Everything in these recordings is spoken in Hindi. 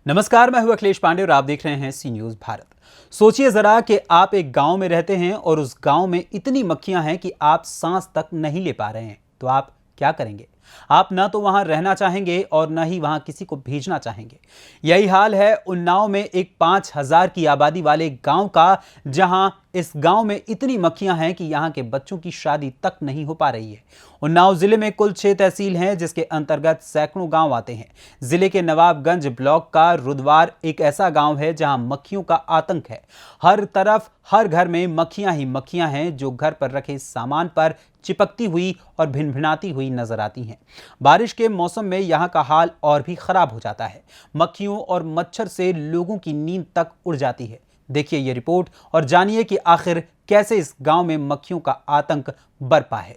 नमस्कार, मैं हूं अखिलेश पांडे और आप देख रहे हैं सी न्यूज भारत। सोचिए जरा कि आप एक गांव में रहते हैं और उस गांव में इतनी मक्खियां हैं कि आप सांस तक नहीं ले पा रहे हैं, तो आप क्या करेंगे? आप ना तो वहां रहना चाहेंगे और ना ही वहां किसी को भेजना चाहेंगे। यही हाल है उन्नाव में एक 5000 की आबादी वाले गांव का, जहां इस गांव में इतनी मक्खियां हैं कि यहां के बच्चों की शादी तक नहीं हो पा रही है। उन्नाव जिले में कुल 6 तहसील हैं, जिसके अंतर्गत सैकड़ों गांव आते हैं। जिले के नवाबगंज ब्लॉक का रुद्वार एक ऐसा गांव है जहां मक्खियों का आतंक है। हर तरफ हर घर में मक्खियां ही मक्खियां हैं, जो घर पर रखे सामान पर चिपकती हुई और भिनभिनाती हुई नजर आती हैं। बारिश के मौसम में यहां का हाल और भी खराब हो जाता है। मक्खियों और मच्छर से लोगों की नींद तक उड़ जाती है। देखिए ये रिपोर्ट और जानिए कि आखिर कैसे इस गांव में मक्खियों का आतंक बरपा है।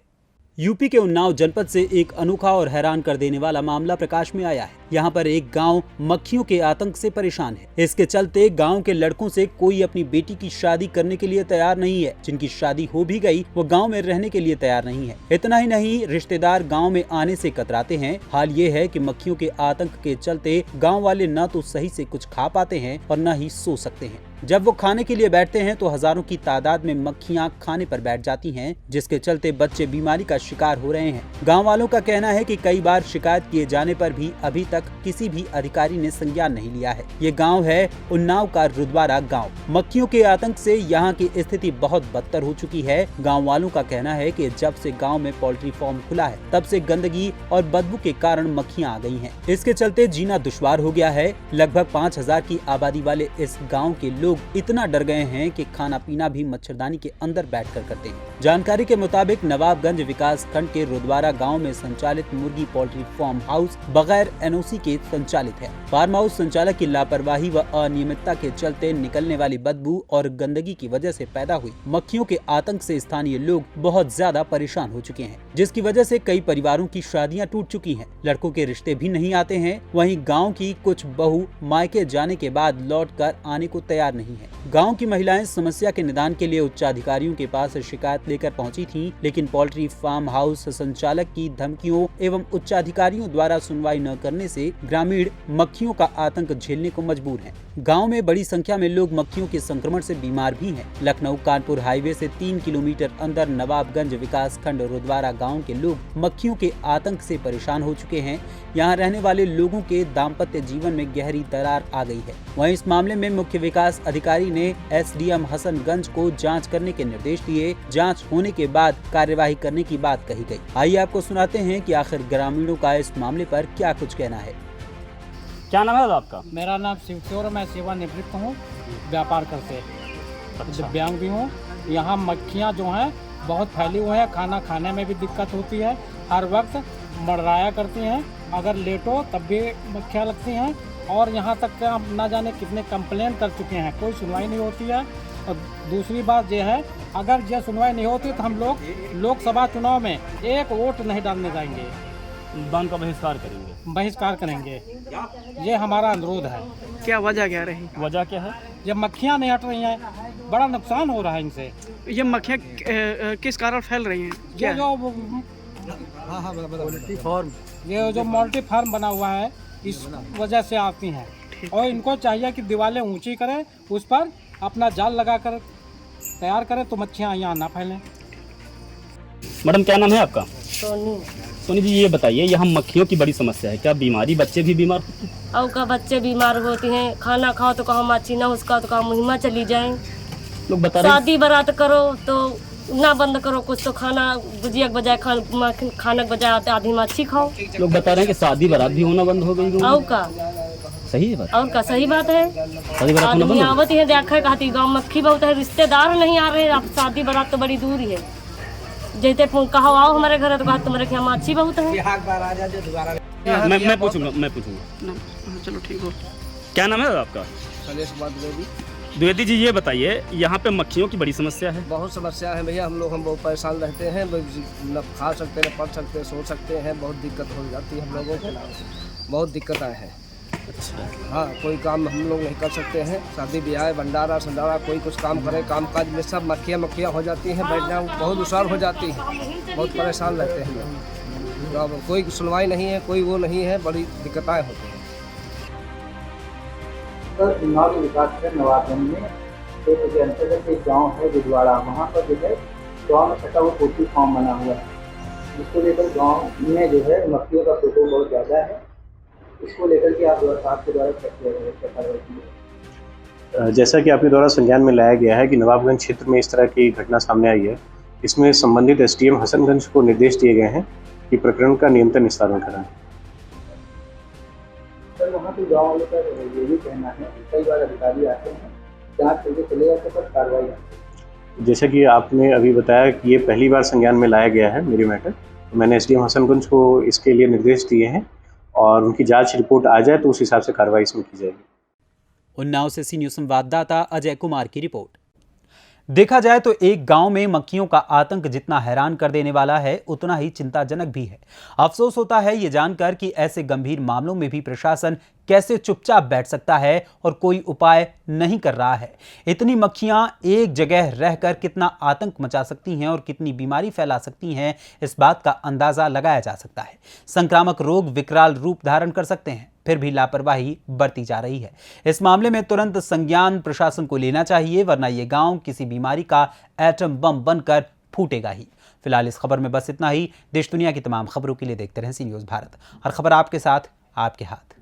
यूपी के उन्नाव जनपद से एक अनोखा और हैरान कर देने वाला मामला प्रकाश में आया है। यहाँ पर एक गांव मक्खियों के आतंक से परेशान है। इसके चलते गांव के लड़कों से कोई अपनी बेटी की शादी करने के लिए तैयार नहीं है। जिनकी शादी हो भी गई, वो गांव में रहने के लिए तैयार नहीं है। इतना ही नहीं, रिश्तेदार गांव में आने से कतराते हैं। हाल ये है कि मक्खियों के आतंक के चलते गाँव वाले न तो सही से कुछ खा पाते हैं और न ही सो सकते हैं। जब वो खाने के लिए बैठते हैं तो हजारों की तादाद में मक्खियां खाने पर बैठ जाती हैं, जिसके चलते बच्चे बीमारी का शिकार हो रहे हैं। गांव वालों का कहना है कि कई बार शिकायत किए जाने पर भी अभी तक किसी भी अधिकारी ने संज्ञान नहीं लिया है। ये गांव है उन्नाव का रुद्वारा गांव। मक्खियों के आतंक से यहाँ की स्थिति बहुत बदतर हो चुकी है। गाँव वालों का कहना है कि जब से गाँव में पोल्ट्री फार्म खुला है, तब से गंदगी और बदबू के कारण मक्खियां आ गई हैं। इसके चलते जीना दुश्वार हो गया है। लगभग 5000 की आबादी वाले इस गाँव के लोग इतना डर गए हैं कि खाना पीना भी मच्छरदानी के अंदर बैठकर करते हैं। जानकारी के मुताबिक नवाबगंज विकास खंड के रुद्वारा गांव में संचालित मुर्गी पोल्ट्री फार्म हाउस बगैर एनओसी के संचालित है। फार्म हाउस संचालक की लापरवाही व अनियमितता के चलते निकलने वाली बदबू और गंदगी की वजह से पैदा हुई मक्खियों के आतंक से स्थानीय लोग बहुत ज्यादा परेशान हो चुके हैं, जिसकी वजह से कई परिवारों की शादियां टूट चुकी हैं। लड़कों के रिश्ते भी नहीं आते हैं। वहीं गाँव की कुछ बहू मायके जाने के बाद लौट कर आने को तैयार नहीं है। गांव की महिलाएं समस्या के निदान के लिए उच्चाधिकारियों के पास शिकायत लेकर पहुंची थीं, लेकिन पोल्ट्री फार्म हाउस संचालक की धमकियों एवं उच्चाधिकारियों द्वारा सुनवाई न करने से ग्रामीण मक्खियों का आतंक झेलने को मजबूर हैं। गांव में बड़ी संख्या में लोग मक्खियों के संक्रमण से बीमार भी हैं। लखनऊ कानपुर हाईवे से 3 किलोमीटर अंदर नवाबगंज विकास खंड रुद्वारा गाँव के लोग मक्खियों के आतंक से परेशान हो चुके हैं। यहाँ रहने वाले लोगों के दाम्पत्य जीवन में गहरी दरार आ गई है। वहीं इस मामले में मुख्य विकास अधिकारी ने एसडीएम हसनगंज को जांच करने के निर्देश दिए। जांच होने के बाद कार्यवाही करने की बात कही गई। आइए आपको सुनाते हैं कि आखिर ग्रामीणों का इस मामले पर क्या कुछ कहना है। क्या नाम है आपका? मेरा नाम शिवचोर, मैं सेवानिवृत्त हूँ व्यापार करते। दिव्यांग भी हूँ। यहाँ मक्खियाँ जो हैं बहुत फैली हुई हैं। खाना खाने में भी दिक्कत होती है। हर वक्त मड़राया करती हैं। अगर लेटो तब भी मक्खियाँ लगती हैं। और यहाँ तक कि हम ना जाने कितने कंप्लेन कर चुके हैं, कोई सुनवाई नहीं होती है। और दूसरी बात यह है, अगर यह सुनवाई नहीं होती तो हम लोग लोकसभा चुनाव में एक वोट नहीं डालने जाएंगे। बंद का बहिष्कार करेंगे। बहिष्कार करेंगे, ये हमारा अनुरोध है। क्या वजह क्या रही? वजह क्या है? ये मक्खियाँ नहीं हट रही हैं, बड़ा नुकसान हो रहा है इनसे। ये मक्खियाँ किस कारण फैल रही हैं? ये जो मल्टी फार्म बना हुआ है, इस वजह से आती हैं। और इनको चाहिए कि दीवारें ऊंची करें, उस पर अपना जाल लगाकर तैयार करें तो मच्छियाँ यहाँ ना फैलें। मैडम क्या नाम है आपका? सोनी। सोनी जी, ये बताइए, यहाँ मक्खियों की बड़ी समस्या है, क्या बीमारी बच्चे भी बीमार होते हैं? और का बच्चे बीमार होते हैं। खाना खाओ तो कहो मच्छी ना, उसका तो कहो मुहिमा चली जाए। लोग बता रहे हैं शादी बारात करो तो ना बंद करो, कुछ तो खाना गुजिया के बजाय खाने के बजाय आधी मच्छी खाओ। लोग बता रहे हैं कि शादी बारात भी होना बंद हो गई। और का सही है बात? और का सही बात है। शादी बारात होना आदमी बंद हो आवत है देखा कहती गाँव मक्खी बहुत है, रिश्तेदार नहीं आ रहे। अब शादी बारात तो बड़ी दूर ही है। जैसे कहो आओ हमारे घर तो कहा तुम्हारे यहाँ मच्छी बहुत है। मैं पूछूंगा। चलो ठीक हो। क्या नाम है आपका? द्विवेदी जी, ये बताइए, यहाँ पे मक्खियों की बड़ी समस्या है। बहुत समस्या है भैया। हम बहुत परेशान रहते हैं। न खा सकते, न पढ़ सकते, सो सकते हैं। बहुत दिक्कत हो जाती है हम लोगों को, बहुत दिक्कतें हैं। अच्छा। हाँ, कोई काम हम लोग नहीं कर सकते हैं। शादी ब्याह, भंडारा संडारा, कोई कुछ काम करे, काम काज में सब मक्खियाँ हो जाती हैं। बैठना बहुत दुश्वार हो जाती है। बहुत परेशान रहते हैं हम लोग। कोई सुनवाई नहीं है, कोई वो नहीं है, बड़ी दिक्कतें होती हैं। सर उन्नाव के विकास है नवाबगंज में क्षेत्र के अंतर्गत एक गांव है गुजवाड़ा, वहाँ पर जो है गांव में छठा हुआ पोल्ट्री फार्म बना हुआ है, जिसको लेकर गांव में जो है मक्खियों का प्रकोप बहुत ज़्यादा है। इसको लेकर के आपके द्वारा कार्रवाई की। जैसा कि आपके द्वारा संज्ञान में लाया गया है कि नवाबगंज क्षेत्र में इस तरह की घटना सामने आई है, इसमें संबंधित एसडीएम हसनगंज को निर्देश दिए गए हैं कि प्रकरण का नियंत्रण निस्तारण कराएं। सर वहाँ के गाँव वालों का ये भी कहना है कि कई बार अधिकारी आते हैं, जाँच करके चले जाते पर कार्रवाई आती है। जैसा कि आपने अभी बताया कि ये पहली बार संज्ञान में लाया गया है मेरी मैटर, तो मैंने एसडीएम हसनगंज को इसके लिए निर्देश दिए हैं और उनकी जांच रिपोर्ट आ जाए तो उस हिसाब से कार्रवाई इसमें की जाएगी। उन्नाव से सी न्यूज़ संवाददाता अजय कुमार की रिपोर्ट। देखा जाए तो एक गांव में मक्खियों का आतंक जितना हैरान कर देने वाला है, उतना ही चिंताजनक भी है। अफसोस होता है ये जानकर कि ऐसे गंभीर मामलों में भी प्रशासन कैसे चुपचाप बैठ सकता है और कोई उपाय नहीं कर रहा है। इतनी मक्खियां एक जगह रहकर कितना आतंक मचा सकती हैं और कितनी बीमारी फैला सकती हैं, इस बात का अंदाजा लगाया जा सकता है। संक्रामक रोग विकराल रूप धारण कर सकते हैं, फिर भी लापरवाही बरती जा रही है। इस मामले में तुरंत संज्ञान प्रशासन को लेना चाहिए, वरना ये गांव किसी बीमारी का एटम बम बनकर फूटेगा ही। फिलहाल इस खबर में बस इतना ही। देश दुनिया की तमाम खबरों के लिए देखते रहें सी न्यूज़ भारत। हर खबर आपके साथ, आपके हाथ।